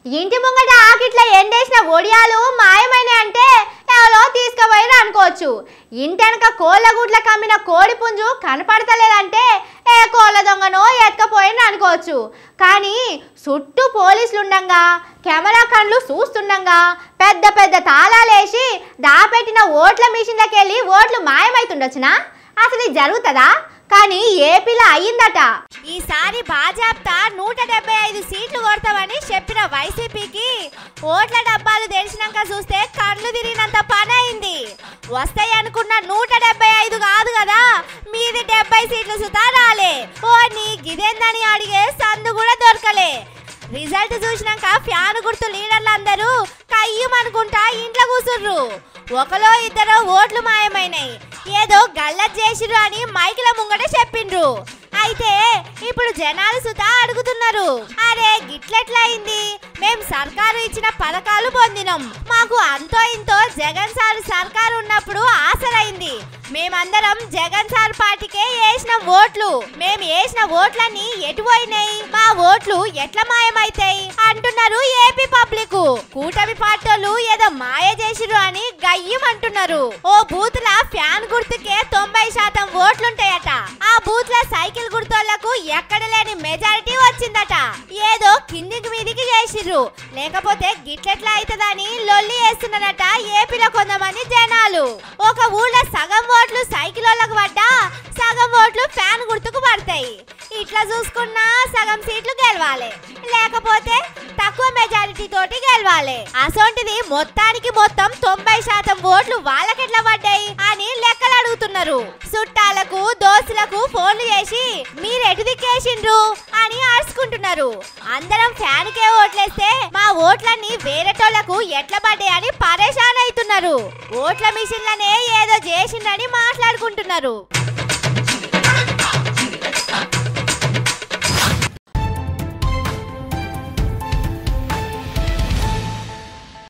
ఇంటి ముంగట ఆకిట్ల ఎండేసిన ఒడియాలు మాయమైన అంటే ఎవరో తీసుకుపోయిన అనుకోవచ్చు. ఇంటెనక కోళ్ళ గుడ్ల కమ్మిన కోడి పుంజు కనపడతలేదంటే ఏ కోళ్ళ దొంగనో ఎత్తుకపోయిన అనుకోవచ్చు. కానీ చుట్టూ పోలీసులుండగా కెమెరా కళ్ళు చూస్తుండగా పెద్ద పెద్ద తాళాలేసి దాపెట్టిన ఓట్ల మిషన్లకి వెళ్ళి ఓట్లు మాయమైతుండొచ్చునా? అసలు ఇది జరుగుతుందా? కానీ ఏపీలో అయ్యిందట. ఈసారి భాజపా 175 సీట్లు కొడతామని చెప్పిన వైసీపీకి ఓట్ల డబ్బాలు తెరిచినాక చూస్తే కళ్ళు తిరిగినంత పని అయింది. వస్తాయి అనుకున్న 175 కాదు కదా, మీది 70 సీట్లు సుతా రాలే. ఓ నీ గిదేందని అడిగే సందు కూడా దొరకలే. రిజల్ట్ చూసినాక ఫ్యాన్ గుర్తు లీడర్లందరూ కయ్యమనుకుంటా ఇంట్లో కూసుర్రు. ఒకలో ఇద్దరు ఓట్లు మాయమైనాయి, ఏదో గల్లత్ చేసిరు అని మైకుల ముంగట చెప్పిండ్రు. అయితే ఇప్పుడు జనాలు సుతా అడుగుతున్నారు, అరే గిట్లెట్లా అయింది? మేం సర్కారు ఇచ్చిన పథకాలు పొందినాం, మాకు అంతో ఇంతో జగన్ సార్ సర్కారు ఉన్నప్పుడు ఆసరైంది. మేమందరం జగన్ సార్ పార్టీకే వేసిన ఓట్లు. మేము వేసిన ఓట్లన్నీ ఎటు పోయినాయి? మా ఓట్లు ఎట్లా మాయమైతాయి అంటున్నారు ఏపీ పబ్లిక్. కూటమి పార్టీలు ఏదో మాయ చేసిరు అని గయ్యమంటున్నారు. ఓ బూత్ లా ఫ్యాన్ గుర్తుకే 90% ఓట్లుంటాయట. ఆ బూత్ లా సైకిల్ గుర్తోళ్లకు ఎక్కడ లేని మెజారిటీ వచ్చిందట. ఏదో కిందికి మీదికి చేసిర్రు, లేకపోతే గిట్లెట్లా అవుతుందని లొల్లి వేస్తున్నారట ఏపీలో కొంతమంది జనాలు. ఒక ఊళ్ళో సగం ఓట్లు సైకిల్ వాళ్ళకు పడ్డా సగం ఓట్లు ఫ్యాన్ గుర్తుకు పడతాయి. ఇట్లా చూసుకున్నా సగం సీట్లు గెలవాలి, లేకపోతే తక్కువ మెజారిటీ తోటి గెలవాలి. అసోంటిది మొత్తానికి మొత్తం 90% ఓట్లు వాళ్ళకెట్లా పడ్డాయి అని లెక్కలు అడుగుతున్నారు. చుట్టాలకు దోస్తులకు ఫోన్లు చేసి మీరెటు దిక్కేసిండ్రు అని అరుచుకుంటున్నారు. అందరం ఫ్యాన్ కే ఓట్లేస్తే మా ఓట్లన్నీ వేరేటోళ్లకు ఎట్లా పడ్డాయి అని పరేషాన్ అవుతున్నారు. ఓట్ల మిషన్లనే ఏదో చేసిండ్రని మాట్లాడుకుంటున్నారు.